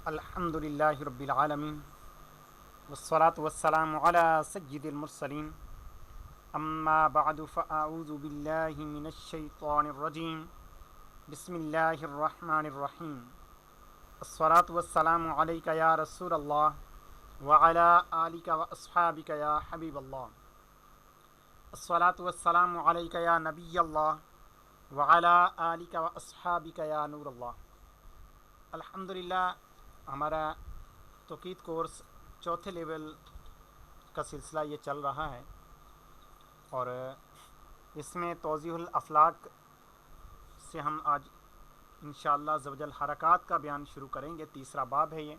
الحمد للہ رب العالمین والصلاة والسلام علی سید المرسلین اما بعد فاعوذ باللہ من الشیطان الرجیم بسم اللہ الرحمن الرحیم الصلاة والسلام علیک یا رسول اللہ وعلی آلک واصحابک یا حبیب اللہ الصلاة والسلام علیک یا نبی اللہ وعلی آلک واصحابک یا نور اللہ۔ الحمدللہ ہمارا توقید کورس چوتھے لیول کا سلسلہ یہ چل رہا ہے، اور اس میں توضیح الافلاک سے ہم آج انشاءاللہ عز و جل حرکات کا بیان شروع کریں گے۔ تیسرا باب ہے یہ،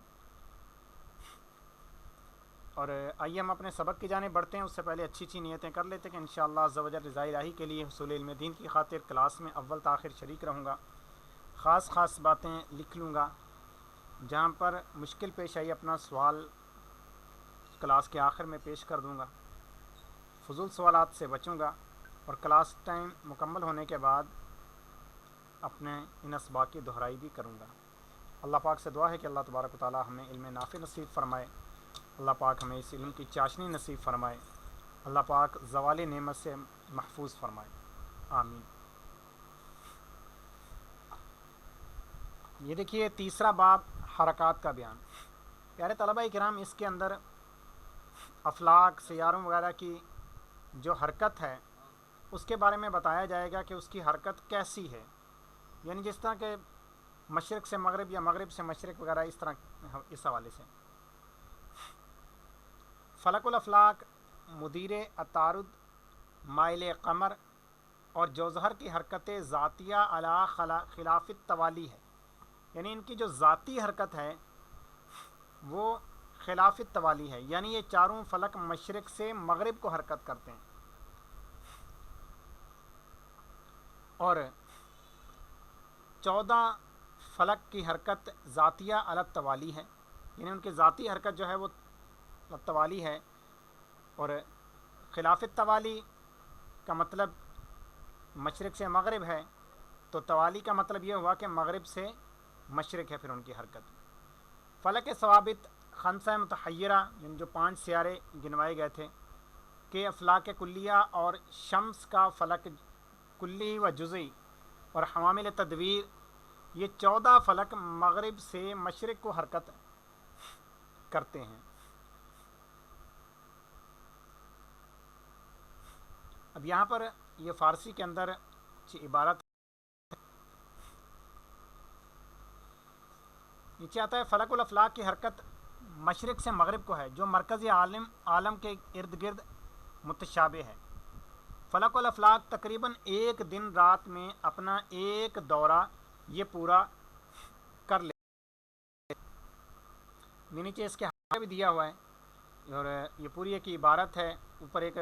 اور آئیے ہم اپنے سبق کی جانب بڑھتے ہیں۔ اس سے پہلے اچھی نیتیں کر لیتے کہ انشاءاللہ عز و جل رضائے الہی کے لیے حصول علم دین کی خاطر کلاس میں اول تاخیر شریک رہوں گا، خاص باتیں لکھ لوں گا، جہاں پر مشکل پیش آئی اپنا سوال کلاس کے آخر میں پیش کر دوں گا، فضول سوالات سے بچوں گا، اور کلاس ٹائم مکمل ہونے کے بعد اپنے ان اسباق کی دہرائی بھی کروں گا۔ اللہ پاک سے دعا ہے کہ اللہ تبارک و تعالی ہمیں علم نافع نصیب فرمائے، اللہ پاک ہمیں اس علم کی چاشنی نصیب فرمائے، اللہ پاک زوال نعمت سے محفوظ فرمائے، آمین۔ یہ دیکھیے تیسرا باب حرکات کا بیان۔ پیارے طلبہ کرام، اس کے اندر افلاک، سیاروں وغیرہ کی جو حرکت ہے اس کے بارے میں بتایا جائے گا کہ اس کی حرکت کیسی ہے، یعنی جس طرح کہ مشرق سے مغرب یا مغرب سے مشرق وغیرہ، اس طرح اس حوالے سے فلک الافلاک، مدیر عطارد، مائل قمر اور جوزہر کی حرکت ذاتیہ علی خلاف التوالی ہے، یعنی ان کی جو ذاتی حرکت ہے وہ خلاف التوالی ہے، یعنی یہ چاروں فلک مشرق سے مغرب کو حرکت کرتے ہیں، اور 14 فلک کی حرکت ذاتیہ علی التوالی ہے، یعنی ان کی ذاتی حرکت جو ہے وہ توالی ہے، اور خلاف التوالی کا مطلب مشرق سے مغرب ہے، تو توالی کا مطلب یہ ہوا کہ مغرب سے مشرق ہے پھر ان کی حرکت۔ فلک ثوابت خمسہ متحیرہ، یعنی جو 5 سیارے گنوائے گئے تھے، کہ افلاک کلیہ اور شمس کا فلک کلی و جزئی اور حوامل تدویر، یہ 14 فلک مغرب سے مشرق کو حرکت کرتے ہیں۔ اب یہاں پر یہ فارسی کے اندر عبارت نیچے آتا ہے، فلک الافلاک کی حرکت مشرق سے مغرب کو ہے جو مرکزی عالم کے ارد گرد متشابہ ہے۔ فلک الافلاک تقریباً ایک دن رات میں اپنا ایک دورہ یہ پورا کر لے۔ نیچے اس کے حوالے بھی دیا ہوا ہے، اور یہ پوری ایک عبارت ہے، اوپر ایک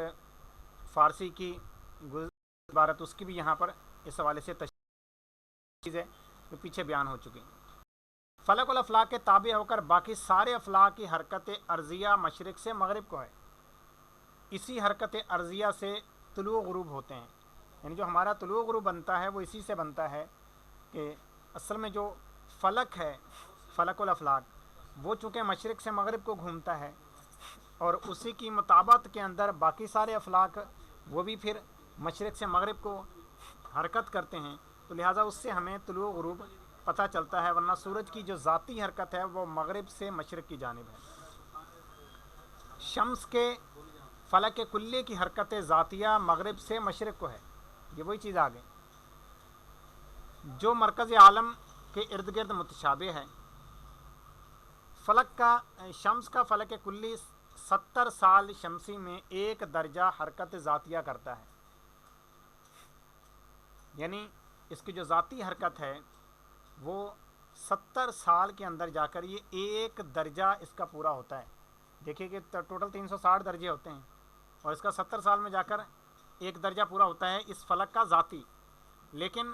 فارسی کی عبارت اس کی بھی یہاں پر اس حوالے سے تشریح ہے جو پیچھے بیان ہو چکی۔ فلک الافلاک کے تابع ہو کر باقی سارے افلاک کی حرکت ارضیہ مشرق سے مغرب کو ہے۔ اسی حرکت ارضیہ سے طلوع غروب ہوتے ہیں، یعنی جو ہمارا طلوع غروب بنتا ہے وہ اسی سے بنتا ہے کہ اصل میں جو فلک ہے، فلک الافلاک، وہ چونکہ مشرق سے مغرب کو گھومتا ہے، اور اسی کی مطابقت کے اندر باقی سارے افلاک وہ بھی پھر مشرق سے مغرب کو حرکت کرتے ہیں، تو لہٰذا اس سے ہمیں طلوع غروب پتہ چلتا ہے، ورنہ سورج کی جو ذاتی حرکت ہے وہ مغرب سے مشرق کی جانب ہے۔ شمس کے فلک کلی کی حرکت ذاتیہ مغرب سے مشرق کو ہے، یہ وہی چیز آگے جو مرکز عالم کے ارد گرد متشابہ ہے۔ شمس کا فلک کلی 70 سال شمسی میں 1 درجہ حرکت ذاتیہ کرتا ہے، یعنی اس کی جو ذاتی حرکت ہے وہ 70 سال کے اندر جا کر یہ 1 درجہ اس کا پورا ہوتا ہے۔ دیکھیے کہ ٹوٹل 360 درجے ہوتے ہیں، اور اس کا 70 سال میں جا کر 1 درجہ پورا ہوتا ہے اس فلک کا ذاتی، لیکن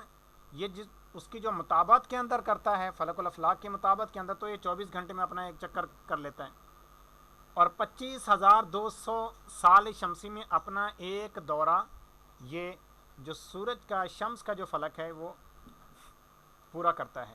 یہ اس کی جو مطابقت کے اندر کرتا ہے، فلک الافلاک کی مطابقت کے اندر، تو یہ 24 گھنٹے میں اپنا ایک چکر کر لیتا ہے، اور 25,200 سال شمسی میں اپنا ایک دورہ یہ جو سورج کا، شمس کا جو فلک ہے وہ پورا کرتا ہے۔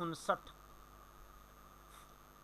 59,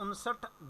59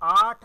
8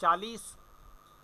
40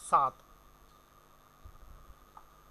7,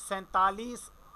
47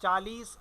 40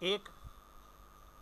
1,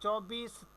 24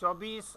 24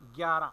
11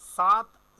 7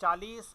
40,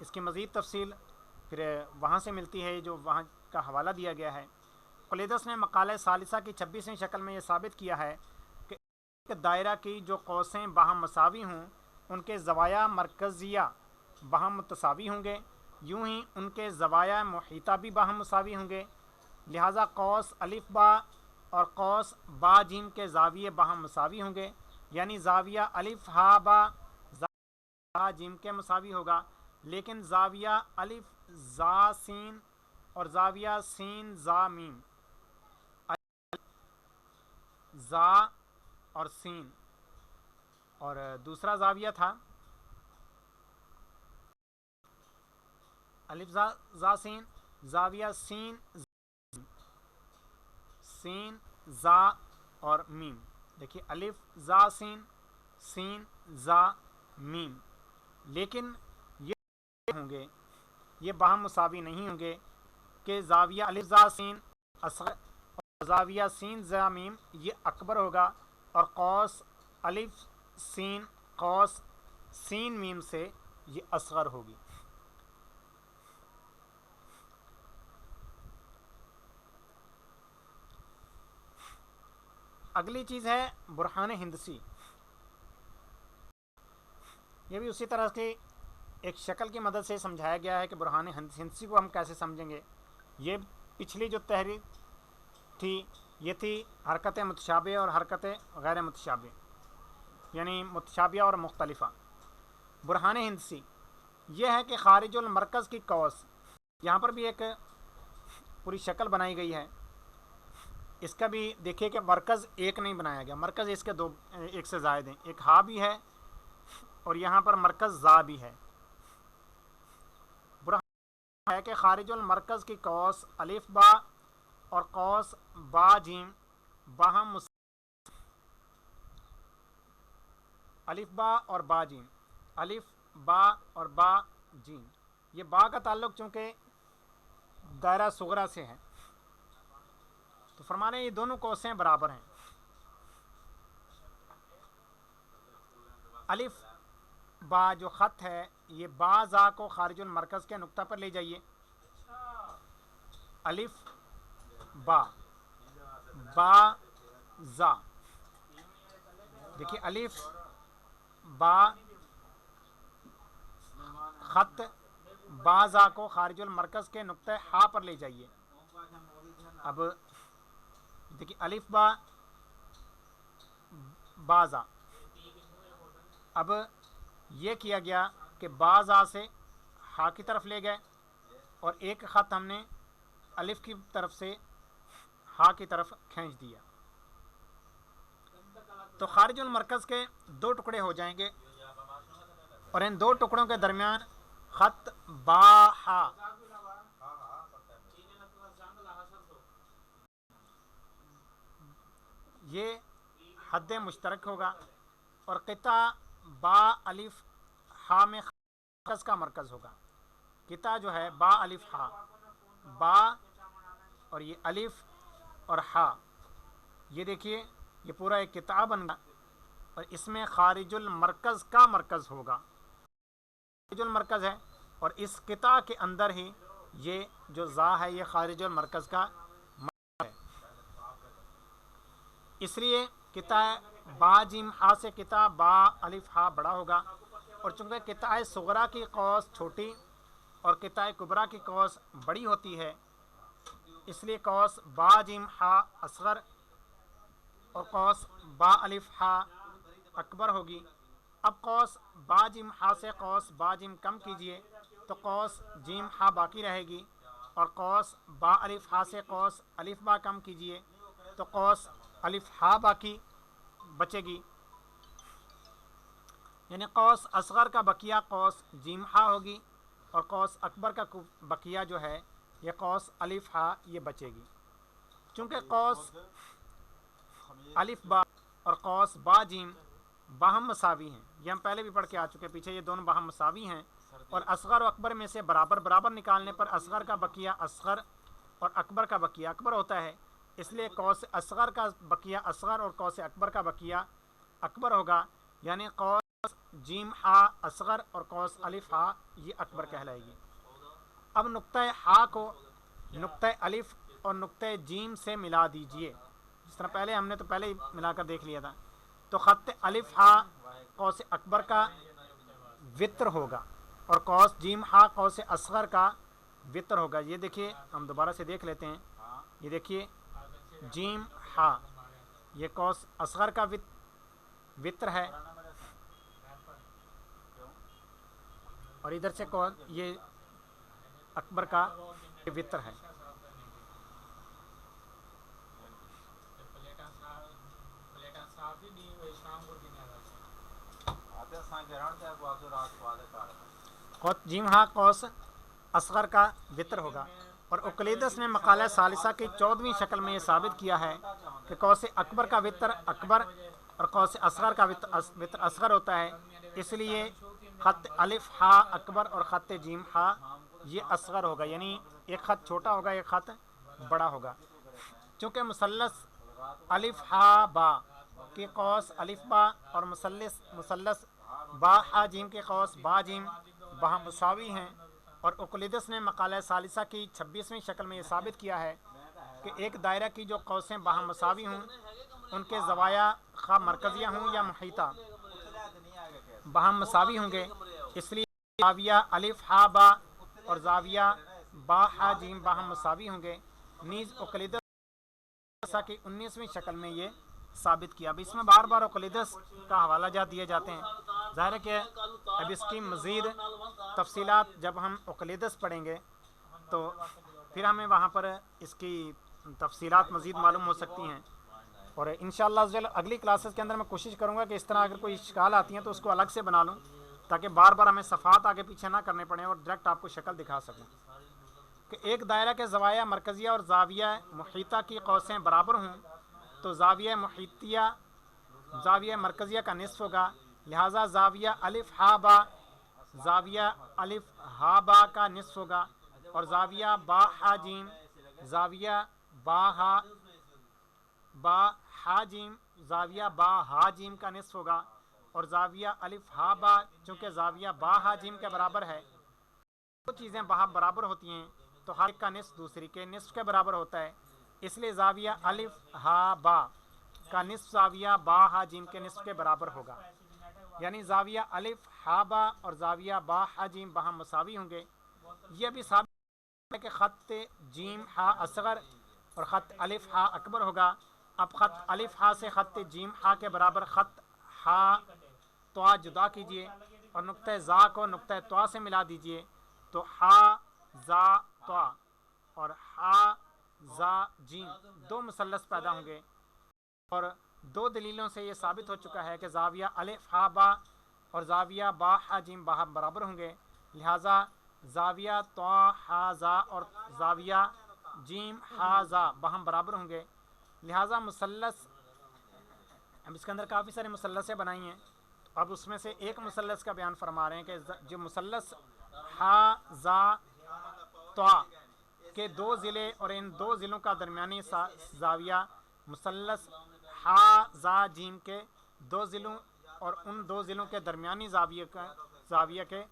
اس کی مزید تفصیل پھر وہاں سے ملتی ہے جو وہاں کا حوالہ دیا گیا ہے۔ قلیدس نے مقالہ ثالثہ کی 26ویں شکل میں یہ ثابت کیا ہے کہ ایک دائرہ کی جو قوسیں باہم مساوی ہوں ان کے زوایا مرکزیہ باہم متساوی ہوں گے، یوں ہی ان کے زوایا محیطہ بھی باہم مساوی ہوں گے، لہٰذا قوس الف با اور قوس با جیم کے زاویے باہم مساوی ہوں گے، یعنی زاویہ الف ہا با زاویہ جیم کے مساوی ہوگا، لیکن زاویہ الف زا سین اور زاویہ سین زا میم، زا اور سین، اور دوسرا زاویہ تھا الف زا سین، زاویہ سین سین زا اور میم۔ دیکھیے الف زا سین سین زا میم، لیکن یہ ہوں گے، یہ باہم مساوی نہیں ہوں گے کہ زاویہ الف زا سین اصغر اور زاویہ سین زا میم یہ اکبر ہوگا، اور قوس الف سین قوس سین میم سے یہ اصغر ہوگی۔ اگلی چیز ہے برہان ہندسی، یہ بھی اسی طرح کی ایک شکل کی مدد سے سمجھایا گیا ہے کہ برہان ہندسی کو ہم کیسے سمجھیں گے۔ یہ پچھلی جو تحریر تھی یہ تھی حرکت متشابہ اور حرکت غیر متشابہ، یعنی متشابہ اور مختلفہ۔ برہان ہندسی یہ ہے کہ خارج المرکز کی قوس، یہاں پر بھی ایک پوری شکل بنائی گئی ہے، اس کا بھی دیکھیے کہ مرکز ایک نہیں بنایا گیا، مرکز اس کے دو ایک سے زائد ہیں، ایک ہا بھی ہے اور یہاں پر مرکز زا بھی ہے۔ برہان ہے کہ خارج المرکز کی قوس الف با اور قوس با جیم باہم الف با اور با جیم، الف با اور با جیم، یہ با کا تعلق چونکہ دائرہ صغرا سے ہے تو فرمانے یہ دونوں قوسیں برابر ہیں۔ الف با جو خط ہے یہ با زا کو خارج المرکز کے نقطہ پر لے جائیے، الف با با زا، دیکھیے الف با خط با زا کو خارج المرکز کے نقطہ ہا پر لے جائیے۔ اب دیکھیے الف با بازا، اب یہ کیا گیا کہ بازا سے ہا کی طرف لے گئے اور ایک خط ہم نے الف کی طرف سے ہا کی طرف کھینچ دیا، تو خارج المرکز کے دو ٹکڑے ہو جائیں گے اور ان دو ٹکڑوں کے درمیان خط با ہا یہ حد مشترک ہوگا، اور قطع با الف ہا میں مرکز کا مرکز ہوگا۔ قطع جو ہے با الف ہا، با اور یہ الف اور ہا، یہ دیکھیے یہ پورا ایک قطع بن گا اور اس میں خارج المرکز کا مرکز ہوگا، خارج المرکز ہے، اور اس قطع کے اندر ہی یہ جو زا ہے یہ خارج المرکز کا مرکز ہے، اس لیے قطع با جیم ہا سے قطع با الف ہا بڑا ہوگا، اور چونکہ قطع صغرا کی قوس چھوٹی اور قطع کبرا کی قوس بڑی ہوتی ہے اس لیے قوس با جیم ہا اصغر اور قوس با الف ہا اکبر ہوگی۔ اب قوس با جیم ہا سے قوس با جیم کم کیجئے تو قوس جیم ہا باقی رہے گی، اور قوس با الف ہا سے قوس الف با کم کیجئے تو قوس الف ہا باقی بچے گی، یعنی قوس اصغر کا بقیہ قوس جیم ہا ہوگی اور قوس اکبر کا بقیہ جو ہے یہ قوس الف ہا یہ بچے گی۔ چونکہ قوس الف با اور قوس با جیم باہم مساوی ہیں، یہ ہم پہلے بھی پڑھ کے آ چکے پیچھے، یہ دونوں باہم مساوی ہیں، اور اصغر و اکبر میں سے برابر برابر نکالنے پر اصغر کا بقیہ اصغر اور اکبر کا بقیہ اکبر ہوتا ہے، اس لیے قوس اصغر کا بقیہ اصغر اور قوس اکبر کا بقیہ اکبر ہوگا، یعنی قوس جیم ہا اصغر اور قوس الف ہا یہ اکبر کہلائے گی۔ اب نقطہ ہا کو نقطہ الف اور نقطہ جیم سے ملا دیجئے، جس طرح پہلے ہم نے تو پہلے ہی ملا کر دیکھ لیا تھا، تو خط الف ہا قوس اکبر کا وطر ہوگا اور قوس جیم ہا قوس اصغر کا وطر ہوگا۔ یہ دیکھیے ہم دوبارہ سے دیکھ لیتے ہیں، یہ دیکھیے جیم ہا یہ قوس اصغر کا وطر ہے، اور ادھر سے یہ اکبر کا وطر ہے۔ جیم ہا قوس اصغر کا وطر ہوگا، اور اقلیدس نے مقالہ ثالثہ کی 14ویں شکل میں یہ ثابت کیا ہے کہ قوس اکبر کا وطر اکبر اور قوس اصغر کا وطر اصغر ہوتا ہے، اس لیے خط الف ہا اکبر اور خط جیم ہا یہ اصغر ہوگا، یعنی ایک خط چھوٹا ہوگا ایک خط بڑا ہوگا۔ چونکہ مثلث الف ہا با کی قوس الف با اور مثلث با ہا جیم کے قوس با جیم باہم مساوی ہیں، اور اقلیدس نے مقالہ ثالثہ کی 26ویں شکل میں یہ ثابت کیا ہے کہ ایک دائرہ کی جو قوسیں باہم مساوی ہوں ان کے زوایا خواہ مرکزیہ ہوں یا محیطہ باہم مساوی ہوں گے، اس لیے زاویہ الف ہا با اور زاویہ با ہا جیم باہم مساوی ہوں گے۔ نیز اقلیدس کی 19ویں شکل میں یہ ثابت کیا۔ اب اس میں بار بار اقلیدس کا حوالہ جات دیے جاتے ہیں، ظاہر ہے کہ اب اس کی مزید تفصیلات جب ہم اقلیدس پڑھیں گے تو پھر ہمیں وہاں پر اس کی تفصیلات مزید معلوم ہو سکتی ہیں، اور انشاءاللہ اگلی کلاسز کے اندر میں کوشش کروں گا کہ اس طرح اگر کوئی اشکال آتی ہیں تو اس کو الگ سے بنا لوں تاکہ بار بار ہمیں صفحات آگے پیچھے نہ کرنے پڑیں اور ڈائریکٹ آپ کو شکل دکھا سکوں کہ ایک دائرہ کے زوایا مرکزیہ اور زاویہ محیطہ کی قوسیں برابر ہوں تو زاویہ محیطیہ زاویہ مرکزیہ کا نصف ہوگا، لہٰذا زاویہ الف ہا با زاویہ الف ہا با کا نصف ہوگا، اور زاویہ با ہا جیم زاویہ با ہا جیم زاویہ با ہا جیم کا نصف ہوگا، اور زاویہ الف ہا با چونکہ زاویہ با ہا جیم کے برابر ہے، دو چیزیں برابر ہوتی ہیں تو ہر ایک کا نصف دوسری کے نصف کے برابر ہوتا ہے، اس لیے زاویہ الف ہا با کا نصف زاویہ با ہا جیم کے نصف کے برابر ہوگا، یعنی زاویہ الف ہا با اور زاویہ با ہا جیم باہم مساوی ہوں گے۔ یہ بھی ثابت ہے کہ خط جیم ہا اصغر اور خط الف ہا اکبر ہوگا۔ اب خط الف ہا سے خط جیم ہا کے برابر خط ہا توا جدا کیجئے اور نقطہ زا کو نقطہ توا سے ملا دیجئے، تو ہا زا توا اور ہا زا جیم دو مثلث پیدا ہوں گے، اور دو دلیلوں سے یہ ثابت ہو چکا ہے کہ زاویہ الف ہا با اور زاویہ با ہا جیم باہم برابر ہوں گے، لہٰذا زاویہ توا ہا زا اور زاویہ جیم ہا زا باہم برابر ہوں گے، لہٰذا مثلث اب اس کے اندر کافی سارے مثلثیں بنائی ہیں، اب اس میں سے ایک مثلث کا بیان فرما رہے ہیں کہ جو مثلث ہا زا توا کے دو ضلع اور ان دو ضلعوں کا درمیانی زاویہ مثلث ہا زا جیم کے دو ضلعوں اور ان دو ضلعوں کے درمیانی زاویہ کے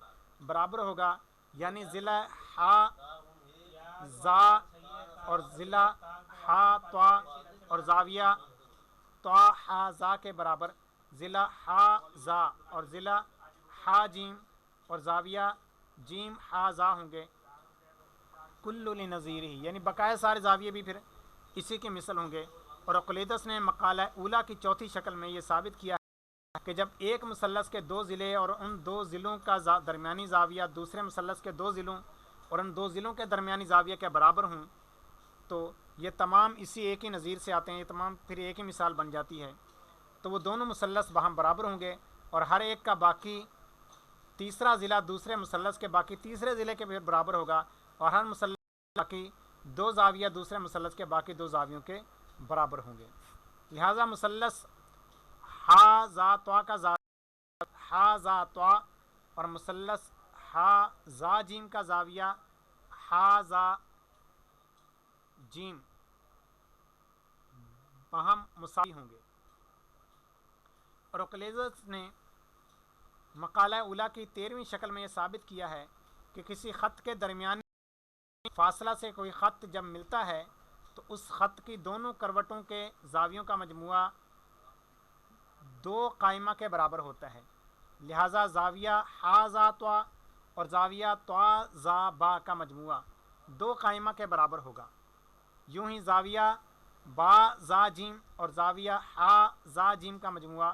برابر ہوگا، یعنی ضلع ہا زا اور ضلع ہا توا اور زاویہ توا ہا زا کے برابر، ضلع ہا زا اور ضلع ہا جیم اور زاویہ جیم ہا زا ہوں گے، کل لنظیرہ یعنی بقایا سارے زاویے بھی پھر اسی کے مثل ہوں گے۔ اور اقلیدس نے مقالہ اولا کی چوتھی شکل میں یہ ثابت کیا ہے کہ جب ایک مثلث کے دو ضلع اور ان دو ضلعوں کا درمیانی زاویہ دوسرے مثلث کے دو ضلعوں اور ان دو ضلعوں کے درمیانی زاویہ کے برابر ہوں تو یہ تمام اسی ایک ہی نظیر سے آتے ہیں، یہ تمام پھر ایک ہی مثال بن جاتی ہے، تو وہ دونوں مثلث باہم برابر ہوں گے اور ہر ایک کا باقی تیسرا ضلع دوسرے مثلث کے باقی تیسرے ضلع کے برابر ہوگا، اور ہر مثلث باقی دو زاویہ دوسرے مثلث کے باقی دو زاویوں کے برابر ہوں گے، لہٰذا مثلث ہا زا توا کا زاویہ ہا زا توا اور مثلث ہا زا جیم کا زاویہ ہا زا جیم باہم مساوی ہوں گے۔ اور اقلیدس نے مقالہ اولا کی 13ویں شکل میں یہ ثابت کیا ہے کہ کسی خط کے درمیانی فاصلہ سے کوئی خط جب ملتا ہے تو اس خط کی دونوں کروٹوں کے زاویوں کا مجموعہ 2 قائمہ کے برابر ہوتا ہے، لہٰذا زاویہ حاذا طا اور زاویہ طا زا با کا مجموعہ 2 قائمہ کے برابر ہوگا۔ یوں ہی زاویہ با زا جیم اور زاویہ ہا زا جیم کا مجموعہ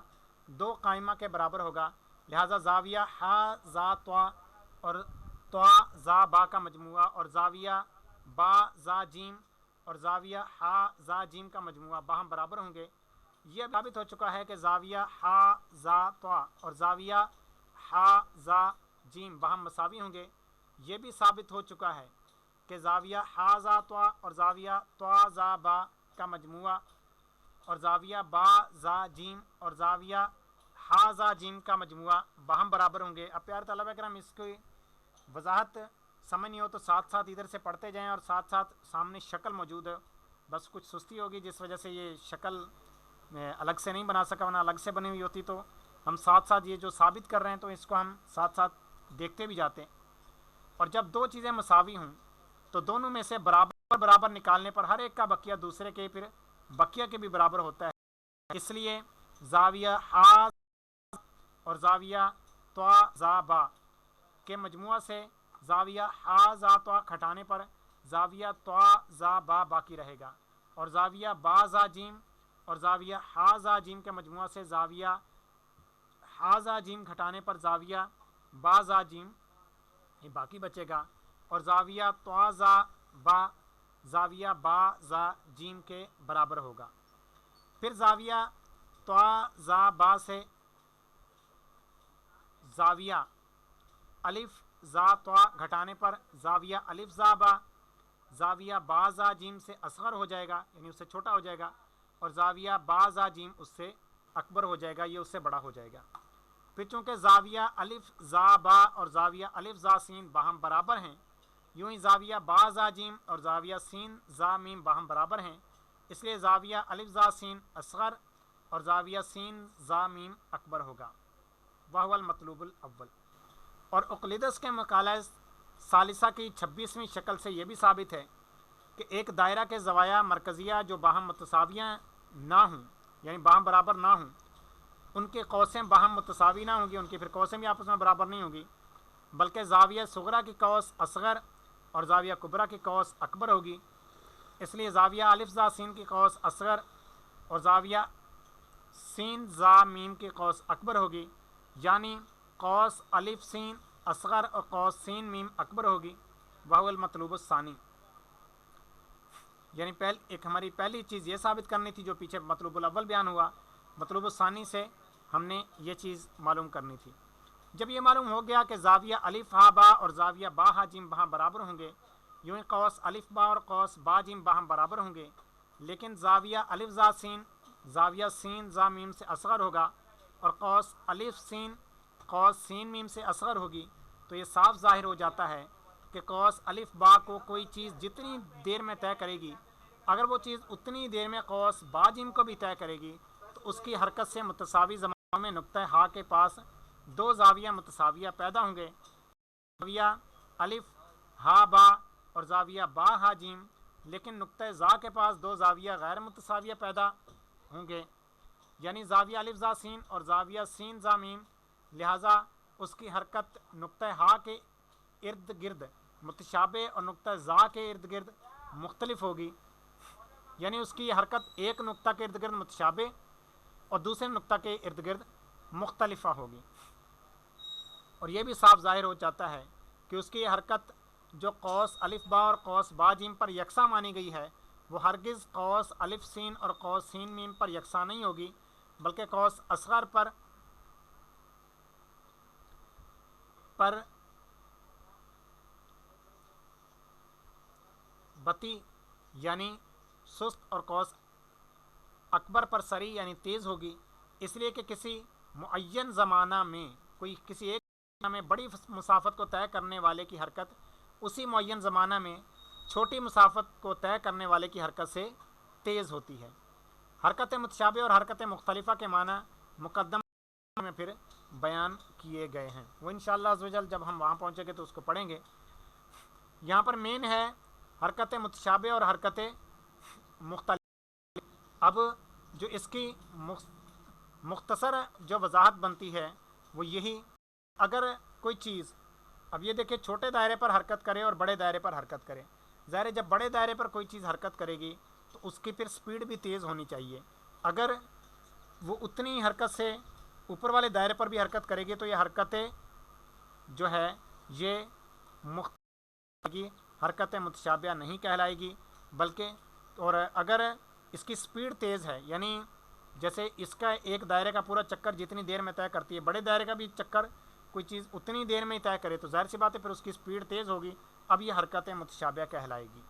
2 قائمہ کے برابر ہوگا، لہٰذا زاویہ ہا زا طا اور طا زا با کا مجموعہ اور زاویہ با زا جیم اور زاویہ ہا زا جیم کا مجموعہ باہم برابر ہوں گے۔ یہ ثابت ہو چکا ہے کہ زاویہ ہا زا طا اور زاویہ ہا زا جیم باہم مساوی ہوں گے۔ یہ بھی ثابت ہو چکا ہے کہ زاویہ ہا زا طا اور زاویہ طا زا با کا مجموعہ اور زاویہ با زا جیم اور زاویہ ہا زا جیم کا مجموعہ باہم برابر ہوں گے۔ اب پیارے طلبہ کرام اس کی وضاحت سمجھنی ہو تو ساتھ ساتھ ادھر سے پڑھتے جائیں اور ساتھ ساتھ سامنے شکل موجود ہے، بس کچھ سستی ہوگی جس وجہ سے یہ شکل میں الگ سے نہیں بنا سکا، ورنہ الگ سے بنی ہوئی ہوتی تو ہم ساتھ ساتھ یہ جو ثابت کر رہے ہیں تو اس کو ہم ساتھ ساتھ دیکھتے بھی جاتے ہیں۔ اور جب 2 چیزیں مساوی ہوں تو دونوں میں سے برابر برابر نکالنے پر ہر ایک کا بقیہ دوسرے کے پھر بقیہ کے بھی برابر ہوتا ہے، اس لیے زاویہ ہا اور زاویہ طا زا با کے مجموعہ سے زاویہ ہا زا طا گھٹانے پر زاویہ طا زا با باقی رہے گا، اور زاویہ با زا جیم اور زاویہ ہا زا جیم کے مجموعہ سے زاویہ ہا زا جیم گھٹانے پر زاویہ با زا جیم یہ باقی بچے گا، اور زاویہ طا زا با زاویہ با زا جیم کے برابر ہوگا۔ پھر زاویہ طا زا با سے زاویہ الف زا طا گھٹانے پر زاویہ الف زا با زاویہ با زا جیم سے اصغر ہو جائے گا، یعنی اس سے چھوٹا ہو جائے گا، اور زاویہ با زا جیم اس سے اکبر ہو جائے گا، یہ اس سے بڑا ہو جائے گا۔ پھر چونکہ زاویہ الف زا با اور زاویہ الف زا سین باہم برابر ہیں، یوں ہی زاویہ با زا جیم اور زاویہ سین زا میم باہم برابر ہیں، اس لیے زاویہ الف زا سین اصغر اور زاویہ سین زا میم اکبر ہوگا، وہو المطلوب الاول۔ اور اقلیدس کے مقالہ ثالثہ کی 26ویں شکل سے یہ بھی ثابت ہے کہ ایک دائرہ کے زوایا مرکزیہ جو باہم متساویاں نہ ہوں، یعنی باہم برابر نہ ہوں، ان کے قوسیں باہم متساوی نہ ہوں گی، ان کی پھر قوسیں بھی آپس میں برابر نہیں ہوں گی، بلکہ زاویہ صغرا کی قوس اصغر اور زاویہ کبرا کی قوس اکبر ہوگی، اس لیے زاویہ الف زا سین کی قوس اصغر اور زاویہ سین زا میم کی قوس اکبر ہوگی، یعنی قوس الف سین اصغر اور قوس سین میم اکبر ہوگی، وہو المطلوب الثانی۔ یعنی ایک ہماری پہلی چیز یہ ثابت کرنی تھی جو پیچھے مطلوب الاول بیان ہوا، مطلوب الثانی سے ہم نے یہ چیز معلوم کرنی تھی۔ جب یہ معلوم ہو گیا کہ زاویہ الف ہا با اور زاویہ با ہا جیم باہم برابر ہوں گے، یوں ہی قوس الف با اور قوس با جیم باہم برابر ہوں گے، لیکن زاویہ الف زا سین زاویہ سین زا میم سے اصغر ہوگا اور قوس الف سین قوس سین میم سے اصغر ہوگی، تو یہ صاف ظاہر ہو جاتا ہے کہ قوس الف با کو کوئی چیز جتنی دیر میں طے کرے گی، اگر وہ چیز اتنی دیر میں قوس با جیم کو بھی طے کرے گی تو اس کی حرکت سے متساوی زمانوں میں نقطہ ہا کے پاس 2 زاویہ متساویہ پیدا ہوں گے، زاویہ الف ہا با اور زاویہ با ہا جیم، لیکن نقطہ زا کے پاس 2 زاویہ غیر متساویہ پیدا ہوں گے، یعنی زاویہ الف زا سین اور زاویہ سین زا میم، لہٰذا اس کی حرکت نقطہ ہا کے ارد گرد متشابہ اور نقطہ زا کے ارد گرد مختلف ہوگی، یعنی اس کی حرکت ایک نقطہ کے ارد گرد متشابہ اور دوسرے نقطہ کے ارد گرد مختلفہ ہوگی، اور یہ بھی صاف ظاہر ہو جاتا ہے کہ اس کی حرکت جو قوس الف با اور قوس با جیم پر یکساں مانی گئی ہے وہ ہرگز قوس الف سین اور قوس سین میم پر یکساں نہیں ہوگی، بلکہ قوس اصغر پر بطی یعنی سست اور قوس اکبر پر سری یعنی تیز ہوگی، اس لیے کہ کسی معین زمانہ میں کسی ایک زمانہ میں بڑی مسافت کو طے کرنے والے کی حرکت اسی معین زمانہ میں چھوٹی مسافت کو طے کرنے والے کی حرکت سے تیز ہوتی ہے۔ حرکت متشابہ اور حرکت مختلفہ کے معنی مقدمہ میں پھر بیان کیے گئے ہیں، وہ انشاءاللہ عز و جل جب ہم وہاں پہنچیں گے تو اس کو پڑھیں گے۔ یہاں پر مین ہے حرکت متشابہ اور حرکت مختلف۔ اب جو اس کی مختصر جو وضاحت بنتی ہے وہ یہی، اگر کوئی چیز، اب یہ دیکھیں چھوٹے دائرے پر حرکت کرے اور بڑے دائرے پر حرکت کرے، ظاہر ہے جب بڑے دائرے پر کوئی چیز حرکت کرے گی تو اس کی پھر سپیڈ بھی تیز ہونی چاہیے۔ اگر وہ اتنی حرکت سے اوپر والے دائرے پر بھی حرکت کرے گی تو یہ حرکتیں جو ہے یہ کی حرکت متشابہ نہیں کہلائے گی، بلکہ اور اگر اس کی سپیڈ تیز ہے، یعنی جیسے اس کا ایک دائرے کا پورا چکر جتنی دیر میں طے کرتی ہے، بڑے دائرے کا بھی چکر کوئی چیز اتنی دیر میں ہی طے کرے تو ظاہر سی بات ہے پھر اس کی سپیڈ تیز ہوگی، اب یہ حرکت متشابہ کہلائے گی۔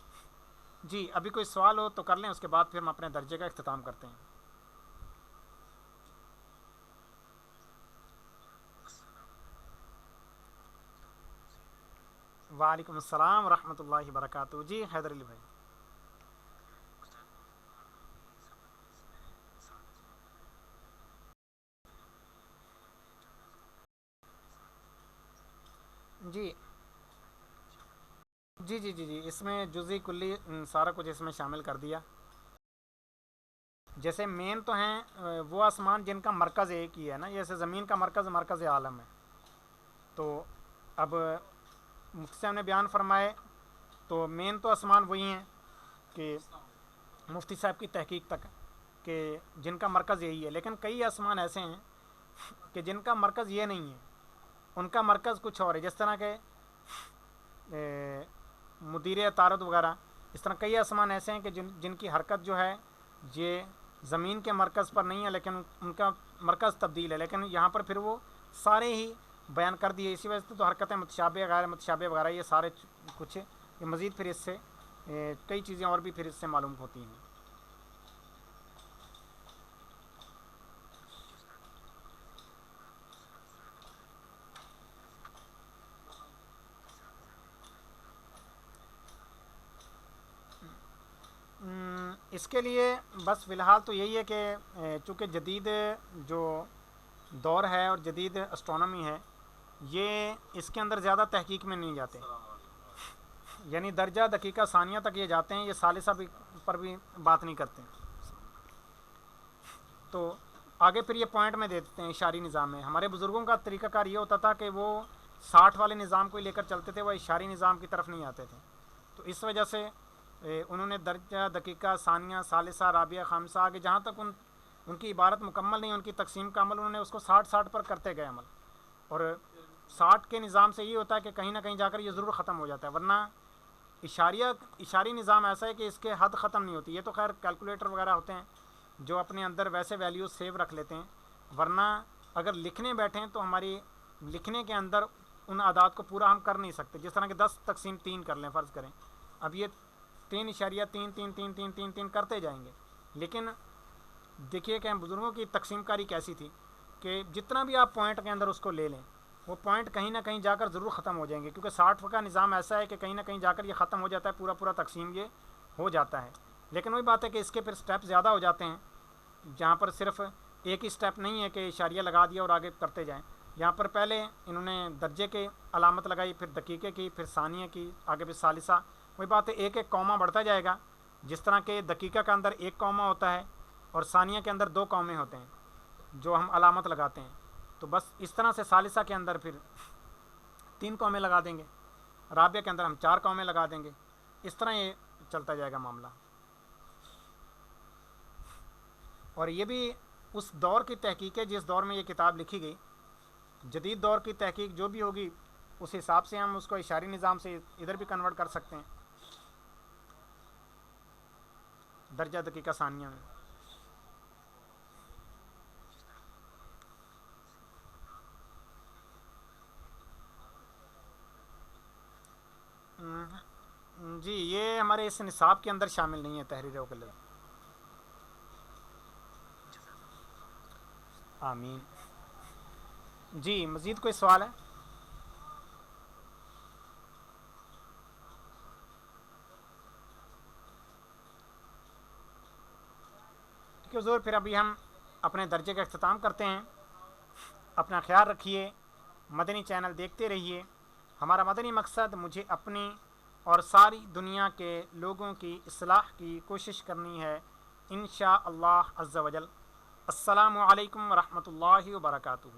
جی ابھی کوئی سوال ہو تو کر لیں، اس کے بعد پھر ہم اپنے درجے کا اختتام کرتے ہیں۔ وعلیکم السلام ورحمۃ اللہ وبرکاتہ۔ جی حیدر علی بھائی۔ جی جی جی جی جی اس میں جزئی کلی سارا کچھ اس میں شامل کر دیا۔ جیسے مین تو ہیں وہ آسمان جن کا مرکز ایک ہی ہے نا، جیسے زمین کا مرکز مرکز عالم ہے، تو اب مفتی صاحب نے بیان فرمائے تو مین تو آسمان وہی ہیں کہ مفتی صاحب کی تحقیق تک کہ جن کا مرکز یہی ہے، لیکن کئی آسمان ایسے ہیں کہ جن کا مرکز یہ نہیں ہے، ان کا مرکز کچھ اور ہے، جس طرح کہ مدیر عطارد وغیرہ، اس طرح کئی آسمان ایسے ہیں کہ جن کی حرکت جو ہے یہ زمین کے مرکز پر نہیں ہے، لیکن ان کا مرکز تبدیل ہے، لیکن یہاں پر پھر وہ سارے ہی بیان کر دیے۔ اسی وجہ سے تو حرکت متشابہ غیر متشابہ وغیرہ یہ سارے کچھ یہ مزید پھر اس سے کئی چیزیں اور بھی پھر اس سے معلوم ہوتی ہیں۔ اس کے لیے بس فی الحال تو یہی ہے کہ چونکہ جدید جو دور ہے اور جدید اسٹرانومی ہے یہ اس کے اندر زیادہ تحقیق میں نہیں جاتے، یعنی درجہ دقیقہ ثانیہ تک یہ جاتے ہیں، یہ ثالثہ بھی پر بھی بات نہیں کرتے، تو آگے پھر یہ پوائنٹ میں دے دیتے ہیں اشاری نظام میں۔ ہمارے بزرگوں کا طریقہ کار یہ ہوتا تھا کہ وہ 60 والے نظام کو لے کر چلتے تھے، وہ اشاری نظام کی طرف نہیں آتے تھے، تو اس وجہ سے انہوں نے درجہ دقیقہ ثانیہ ثالثہ رابعہ خامسہ آگے جہاں تک ان کی عبارت مکمل نہیں، ان کی تقسیم کا عمل انہوں نے اس کو 60 پر کرتے گئے عمل، اور 60 کے نظام سے یہ ہوتا ہے کہ کہیں نہ کہیں جا کر یہ ضرور ختم ہو جاتا ہے، ورنہ اشاری نظام ایسا ہے کہ اس کے حد ختم نہیں ہوتی۔ یہ تو خیر کیلکولیٹر وغیرہ ہوتے ہیں جو اپنے اندر ویسے ویلیوز سیو رکھ لیتے ہیں، ورنہ اگر لکھنے بیٹھیں تو ہماری لکھنے کے اندر ان اعداد کو پورا ہم کر نہیں سکتے، جس طرح کہ 10/3 کر لیں فرض کریں، اب یہ 3.33333 کرتے جائیں گے، لیکن دیکھیے کہ بزرگوں کی تقسیم کاری کیسی تھی کہ جتنا بھی آپ پوائنٹ کے اندر اس کو لے لیں وہ پوائنٹ کہیں نہ کہیں جا کر ضرور ختم ہو جائیں گے، کیونکہ 60 کا نظام ایسا ہے کہ کہیں نہ کہیں جا کر یہ ختم ہو جاتا ہے، پورا تقسیم یہ ہو جاتا ہے، لیکن وہی بات ہے کہ اس کے پھر سٹیپ زیادہ ہو جاتے ہیں، جہاں پر صرف ایک ہی سٹیپ نہیں ہے کہ اشاریہ لگا دیا اور آگے کرتے جائیں، یہاں پر پہلے انہوں نے درجے کے علامت لگائی، پھر دقیقے کی، پھر ثانیہ کی، آگے پھر ثالثہ، وہی بات ہے ایک ایک کوما بڑھتا جائے گا، جس طرح کہ دقیقہ کے اندر ایک کوما ہوتا ہے اور ثانیہ کے اندر 2 کومے ہوتے ہیں جو ہم علامت لگاتے ہیں، تو بس اس طرح سے ثالثہ کے اندر پھر 3 کومے لگا دیں گے، رابعہ کے اندر ہم 4 کومے لگا دیں گے، اس طرح یہ چلتا جائے گا معاملہ۔ اور یہ بھی اس دور کی تحقیق ہے جس دور میں یہ کتاب لکھی گئی، جدید دور کی تحقیق جو بھی ہوگی اس حساب سے ہم اس کو اشاری نظام سے ادھر بھی کنورٹ کر سکتے ہیں درجہ دقیقہ ثانیہ میں۔ جی یہ ہمارے اس نصاب کے اندر شامل نہیں ہے تحریر اوکل۔ آمین۔ جی مزید کوئی سوال ہے؟ ٹھیک ہے حضور، پھر ابھی ہم اپنے درجے کا اختتام کرتے ہیں۔ اپنا خیال رکھیے، مدنی چینل دیکھتے رہیے۔ ہمارا مدنی مقصد مجھے اپنی اور ساری دنیا کے لوگوں کی اصلاح کی کوشش کرنی ہے، انشاء اللہ عز و جل۔ السلام علیکم ورحمۃ اللہ وبرکاتہ۔